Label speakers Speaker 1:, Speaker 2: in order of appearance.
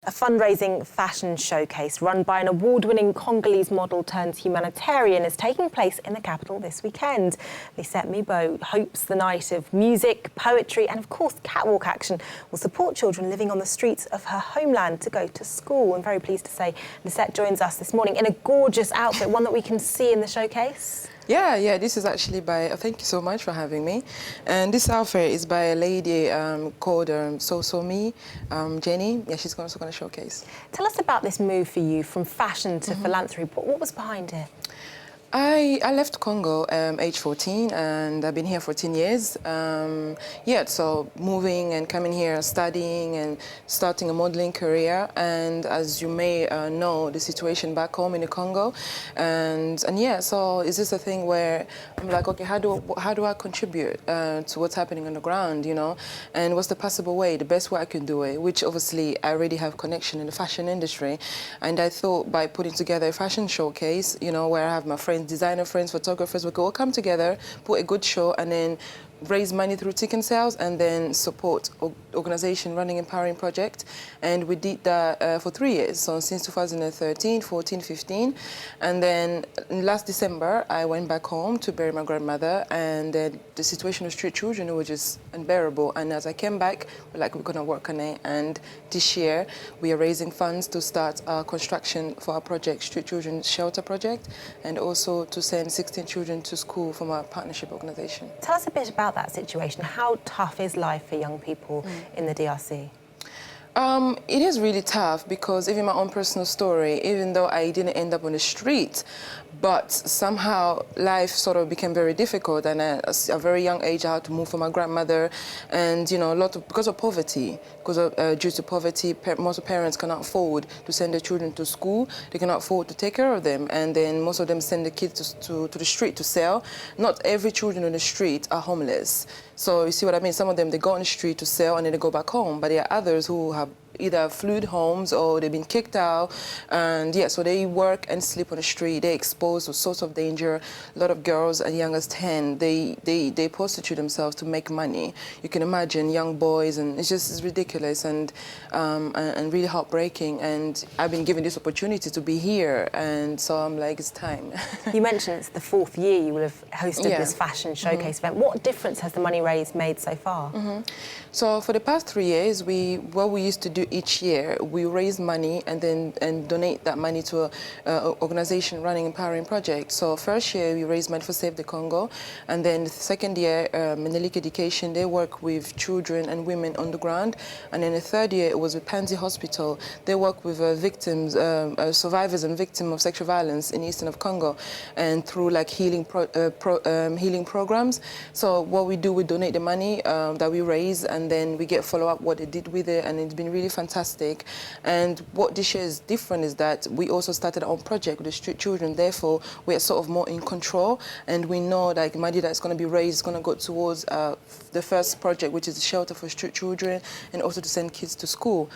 Speaker 1: A fundraising fashion showcase run by an award-winning Congolese model turned humanitarian is taking place in the capital this weekend. Lisette Mibo hopes the night of music, poetry and, of course, catwalk action will support children living on the streets of her homeland to go to school. I'm very pleased to say Lisette joins us this morning in a gorgeous outfit, one that we can see in the showcase.
Speaker 2: Yeah, this is actually by, thank you so much for having me. And this outfit is by a lady called Me, Jenny. Yeah, she's also going to showcase.
Speaker 1: Tell us about this move for you from fashion to philanthropy. What was behind it?
Speaker 2: I left Congo age 14 and I've been here for 10 years. So moving and coming here, studying and starting a modeling career. And as you may know, the situation back home in the Congo. So is this a thing where I'm like, okay, how do I contribute to what's happening on the ground, you know? And what's the possible way, the best way I can do it, which obviously I already have connection in the fashion industry. And I thought by putting together a fashion showcase, you know, where I have my friends, designer friends, photographers, we could all come together, put a good show, and then raise money through ticket sales and then support organization running empowering project. And we did that for 3 years, so since 2013, 14, 15. And then last December, I went back home to bury my grandmother, and the situation of street children was just unbearable. And as I came back, we're gonna work on it. And this year, we are raising funds to start construction for our project, Street Children Shelter Project, and also to send 16 children to school from our partnership organization.
Speaker 1: Tell us a bit about that situation. How tough is life for young people in the DRC?
Speaker 2: It is really tough because even my own personal story, even though I didn't end up on the street, but somehow life sort of became very difficult, and at a very young age I had to move for my grandmother, and you know, because of poverty, due to poverty, most parents cannot afford to send their children to school, they cannot afford to take care of them, and then most of them send the kids to the street to sell. Not every children on the street are homeless. So you see what I mean? Some of them, they go on the street to sell and then they go back home, but there are others who have either fled homes or they've been kicked out, and so they work and sleep on the street. They're exposed to sorts of danger. A lot of girls as young as 10, they prostitute themselves to make money. You can imagine young boys, and it's ridiculous and really heartbreaking. And I've been given this opportunity to be here, and so I'm like, it's time.
Speaker 1: You mentioned it's the 4th year you will have hosted this fashion showcase event. What difference has the money raised made so far?
Speaker 2: So for the past 3 years, what we used to do each year, we raise money and donate that money to an organization running empowering projects. So first year we raised money for Save the Congo, and then the second year Menelik Education, they work with children and women on the ground, and then the third year it was with Panzi Hospital. They work with victims, survivors and victims of sexual violence in eastern of Congo, and through like healing programs. So what we do, we donate the money that we raise, and then we get follow up what they did with it, and it's been really fantastic. And what this year is different is that we also started our own project with the street children. Therefore, we are sort of more in control, and we know that money that's going to be raised is going to go towards the first project, which is the shelter for street children, and also to send kids to school.